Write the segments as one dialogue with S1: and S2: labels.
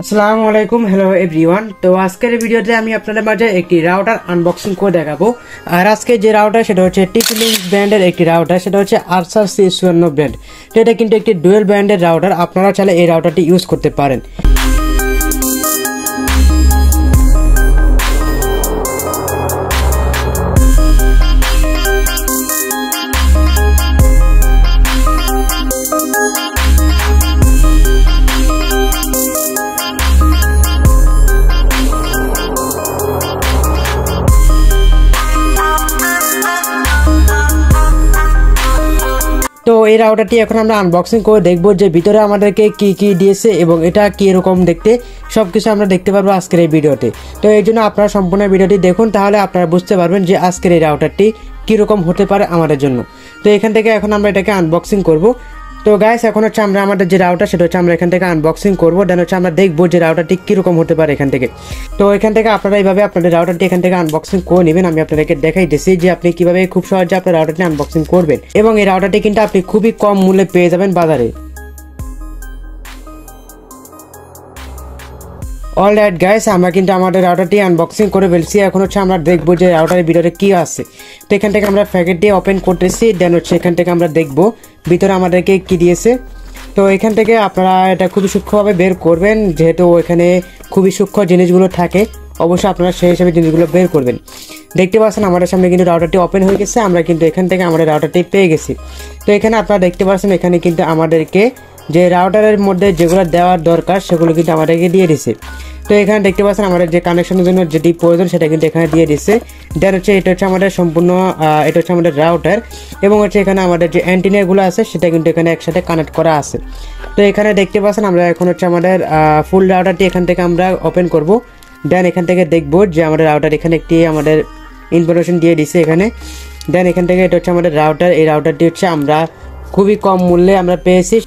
S1: আসসালামু আলাইকুম, hello everyone. তো আজকের ভিডিওতে আমি আপনাদের মাঝে একটি রাউটার আনবক্সিং করে দেখাবো। আর আজকে যে রাউটার সেটা হচ্ছে TP-Link ব্র্যান্ডের একটি রাউটার, সেটা হচ্ছে আরসার C54 ব্র্যান্ড। তো এটা কিন্তু একটি ডুয়েল ব্র্যান্ডের রাউটার, আপনারা চাইলে এই রাউটারটি ইউজ করতে পারেন। তো এই রাউটারটি এখন আমরা আনবক্সিং করে দেখব যে ভিতরে আমাদেরকে কি কি দিয়েছে এবং এটা কি রকম দেখতে, সবকিছু আমরা দেখতে পারবো আজকের এই ভিডিওতে। তো এই জন্য আপনারা সম্পূর্ণ ভিডিওটি দেখুন, তাহলে আপনারা বুঝতে পারবেন যে আজকের এই রাউটারটি কীরকম হতে পারে আমাদের জন্য। তো এখান থেকে এখন আমরা এটাকে আনবক্সিং করব। তো গাইস, এখন হচ্ছে আমরা আমাদের যে রাউটার সেটা হচ্ছে আমরা এখান থেকে আনবক্সিং করবো, দেন হচ্ছে আমরা দেখবো যে রাউটারটি কীরকম হতে পারে এখান থেকে। তো এখান থেকে আপনারা এইভাবে আপনাদের রাউটারটি এখান থেকে আনবক্সিং করে নেবেন। আমি আপনাদেরকে দেখাইতেছি যে আপনি কীভাবে খুব সহজে আপনার রাউটারটি আনবক্সিং করবেন, এবং এই রাউটারটি কিন্তু আপনি খুবই কম মূল্যে পেয়ে যাবেন বাজারে। অলরাইট গাইস, আমরা কিন্তু আমাদের রাউটারটি আনবক্সিং করে ফেলছি। এখন হচ্ছে আমরা দেখবো যে রাউটারের ভিতরে কি আছে। তো এখান থেকে আমরা প্যাকেটটি ওপেন করতেছি, দেন হচ্ছে এখান থেকে আমরা দেখবো ভিতরে আমাদেরকে কি দিয়েছে। তো এখান থেকে আপনারা এটা খুবই সূক্ষ্মভাবে বের করবেন, যেহেতু এখানে খুবই সূক্ষ্ম জিনিসগুলো থাকে, অবশ্যই আপনারা সেই হিসাবে জিনিসগুলো বের করবেন। দেখতে পাচ্ছেন আমাদের সামনে কিন্তু রাউটারটি ওপেন হয়ে গেছে, আমরা কিন্তু এখান থেকে আমাদের রাউটারটি পেয়ে গেছি। তো এখানে আপনারা দেখতে পাচ্ছেন এখানে কিন্তু আমাদেরকে যে রাউটারের মধ্যে যেগুলো দেওয়ার দরকার সেগুলো কিন্তু আমাদেরকে দিয়ে দিছে। তো এখানে দেখতে পাচ্ছেন আমাদের যে কানেকশনের জন্য যেটি প্রয়োজন সেটা কিন্তু এখানে দিয়ে দিচ্ছে। দেন হচ্ছে এটা হচ্ছে আমাদের সম্পূর্ণ এটা হচ্ছে আমাদের রাউটার, এবং হচ্ছে এখানে আমাদের যে অ্যান্টিনাগুলো আছে সেটা কিন্তু এখানে একসাথে কানেক্ট করা আছে। তো এখানে দেখতে পাচ্ছেন আমরা এখন হচ্ছে আমাদের ফুল রাউটারটি এখান থেকে আমরা ওপেন করব। দেন এখান থেকে দেখব যে আমাদের রাউটার এখানে একটি আমাদের ইনফরমেশন দিয়ে দিচ্ছে এখানে। দেন এখান থেকে এটা হচ্ছে আমাদের রাউটার, এই রাউটারটি হচ্ছে আমরা খুবই কম মূল্যে আমরা পেয়েছি।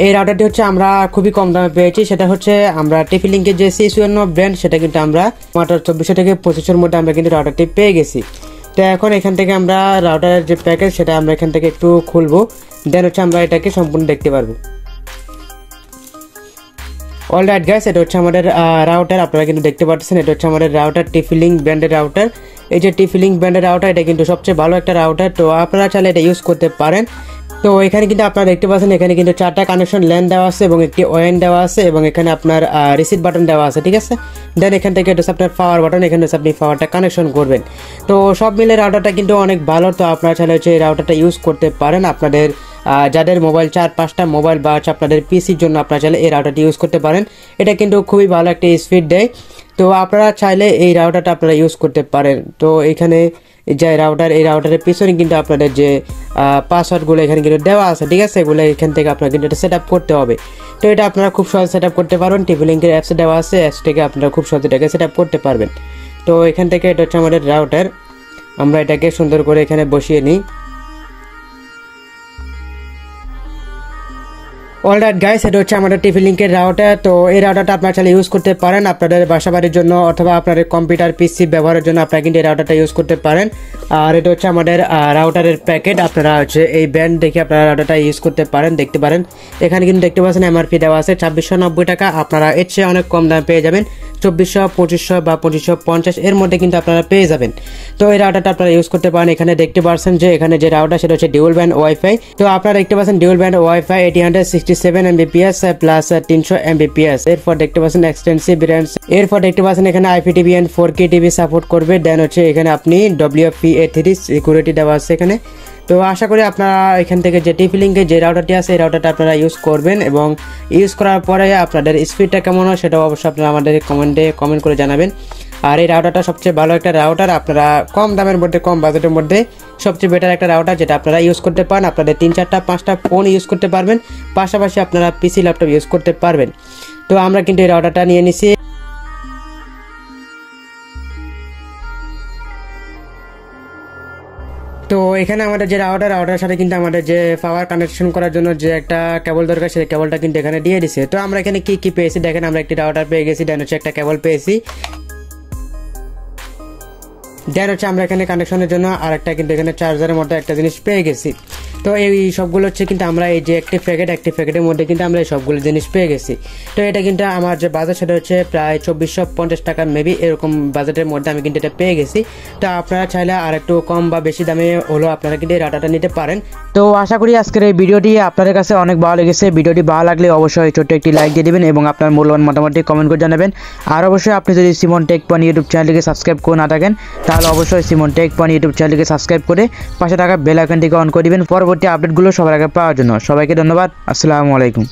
S1: এই রাউটারটি হচ্ছে আমরা খুবই কম দামে পেয়েছি, সেটা হচ্ছে আমরা TP-Link-এর যে C54 ব্র্যান্ড সেটা কিন্তু আমরা মাত্র 2400 থেকে 2500-এর মধ্যে আমরা কিন্তু রাউটারটি পেয়ে গেছি। তো এখন এখান থেকে আমরা রাউটারের যে প্যাকেজ সেটা আমরা এখান থেকে একটু খুলবো, দেন হচ্ছে আমরা এটাকে সম্পূর্ণ দেখতে পারবো। অলরাইট গাইস, এটা হচ্ছে আমাদের রাউটার, আপনারা কিন্তু দেখতে পাচ্ছেন এটা হচ্ছে আমাদের রাউটার, TP-Link ব্র্যান্ডের রাউটার। এই যে TP-Link ব্র্যান্ডের রাউটার, এটা কিন্তু সবচেয়ে ভালো একটা রাউটার, তো আপনারা চাইলে এটা ইউজ করতে পারেন। তো এখানে কিন্তু আপনারা দেখতে পাচ্ছেন এখানে কিন্তু 4টা কানেকশন ল্যান দেওয়া আছে এবং একটি ওএন দেওয়া আছে, এবং এখানে আপনার রিসিট বাটন দেওয়া আছে, ঠিক আছে। দেন এখান থেকে এটা হচ্ছে আপনার পাওয়ার বাটন, এখানে হচ্ছে আপনি পাওয়ারটা কানেকশন করবেন। তো সব মিলে রাউটারটা কিন্তু অনেক ভালো, তো আপনারা চাইলে হচ্ছে এই রাউটারটা ইউজ করতে পারেন। আপনাদের যাদের মোবাইল 4-5টা মোবাইল বা হচ্ছে আপনাদের পিসির জন্য আপনারা চাইলে এই রাউটারটি ইউজ করতে পারেন। এটা কিন্তু খুবই ভালো একটা স্পিড দেয়, তো আপনারা চাইলে এই রাউটারটা আপনারা ইউজ করতে পারেন। তো এখানে যে রাউটার, এই রাউটারের পিছনে কিন্তু আপনাদের যে পাসওয়ার্ডগুলো এখানে কিন্তু দেওয়া আছে, ঠিক আছে, এগুলো এখান থেকে আপনারা কিন্তু এটা সেট আপ করতে হবে। তো এটা আপনারা খুব সহজে সেট আপ করতে পারবেন, TP-Link-এর অ্যাপসে দেওয়া আছে, অ্যাপস থেকে আপনারা খুব সহজে এটাকে সেট আপ করতে পারবেন। তো এখান থেকে এটা হচ্ছে আমাদের রাউটার, আমরা এটাকে সুন্দর করে এখানে বসিয়ে নিই। অলরাইট গাইস, এটা হচ্ছে আমাদের TP-Link-এর রাউটার। তো এই রাউটারটা আপনারা চাইলে ইউজ করতে পারেন আপনাদের বাসাবাড়ির জন্য, অথবা আপনাদের কম্পিউটার পিসি ব্যবহারের জন্য আপনারা কিন্তু এই রাউটারটা ইউজ করতে পারেন। আর এটা হচ্ছে আমাদের রাউটারের প্যাকেট, আপনারা হচ্ছে এই ব্র্যান্ড দেখে আপনারা রাউটারটা ইউজ করতে পারেন, দেখতে পারেন। এখানে কিন্তু দেখতে পাচ্ছেন MRP দেওয়া আছে 2690 টাকা, আপনারা এর চেয়ে অনেক কম দামে পেয়ে যাবেন, 2400, 2500 বা 2550 এর মধ্যে কিন্তু আপনারা পেয়ে যাবেন। তো এই রাউটারটা আপনারা ইউজ করতে পারেন। এখানে দেখতে পাচ্ছেন যে এখানে যে রাউটার সেটা হচ্ছে ডিউয়াল ব্যান্ড ওয়াইফাই। তো আপনারা দেখতে পাচ্ছেন ডিউয়াল band wifi 867 Mbps plus 300 Mbps। এরপর দেখতে পাচ্ছেন এক্সটেন্সিভ রেঞ্জ, এরপর দেখতে পাচ্ছেন এখানে IPTV and 4K TV support করবে। দেন হচ্ছে এখানে আপনি WPA3 সিকিউরিটি দেওয়া আছে এখানে। তো আশা করি আপনারা এখান থেকে যে TP-Link-এর যে রাউটারটি আছে এই রাউটারটা আপনারা ইউজ করবেন, এবং ইউজ করার পরে আপনাদের স্পিডটা কেমন হয় সেটাও অবশ্যই আপনারা আমাদের কমেন্ট করে জানাবেন। আর এই রাউটারটা সবচেয়ে ভালো একটা রাউটার, আপনারা কম দামের মধ্যে কম বাজেটের মধ্যে সবচেয়ে বেটার একটা রাউটার, যেটা আপনারা ইউজ করতে পারেন। আপনাদের 3-4-5টা ফোন ইউজ করতে পারবেন, পাশাপাশি আপনারা পিসি ল্যাপটপ ইউজ করতে পারবেন। তো আমরা কিন্তু এই রাউটারটা নিয়ে নিছি। তো এখানে আমাদের যে রাউটারের সাথে কিন্তু আমাদের যে পাওয়ার কানেকশন করার জন্য যে একটা কেবল দরকার সেই কেবলটা কিন্তু এখানে দিয়ে দিছে। তো আমরা এখানে কি কি পেয়েছি দেখেন, আমরা একটি রাউটার পেয়ে গেছি, দেন হচ্ছে একটা কেবল পেয়েছি। দেন হচ্ছে আমরা এখানে কানেকশনের জন্য আরেকটা কিন্তু এখানে চার্জারের মতো একটা জিনিস পেয়ে গেছি। তো এই সবগুলো হচ্ছে কিন্তু আমরা এই যে একটি প্যাকেটের মধ্যে কিন্তু আমরা এই সবগুলো জিনিস পেয়ে গেছি। তো এটা কিন্তু আমার যে বাজেট সেটা হচ্ছে প্রায় 2450 টাকা মেবি, এরকম বাজেটের মধ্যে আমি কিন্তু এটা পেয়ে গেছি। তো আপনারা চাইলে আর একটু কম বা বেশি দামে হলো আপনারা কিন্তু এই রাউটারটা নিতে পারেন। তো আশা করি আজকের এই ভিডিওটি আপনাদের কাছে অনেক ভালো লেগেছে। ভিডিওটি ভালো লাগলে অবশ্যই ছোট্ট একটি লাইক দিয়ে দিবেন এবং আপনার মূল্যবান মতামতটি কমেন্ট করে জানাবেন। আর অবশ্যই আপনি যদি সিমন টেক পয়েন্ট ইউটিউব চ্যানেলটিকে সাবস্ক্রাইব করে না থাকেন তাহলে অবশ্যই সিমন টেক পয়েন্ট ইউটিউব চ্যানেলটিকে সাবস্ক্রাইব করে পাশে থাকা বেল আইকনটিকে অন করে দিবেন পরবর্তী আপডেটগুলো সবার আগে পাওয়ার জন্য। সবাইকে ধন্যবাদ। আসসালামু আলাইকুম।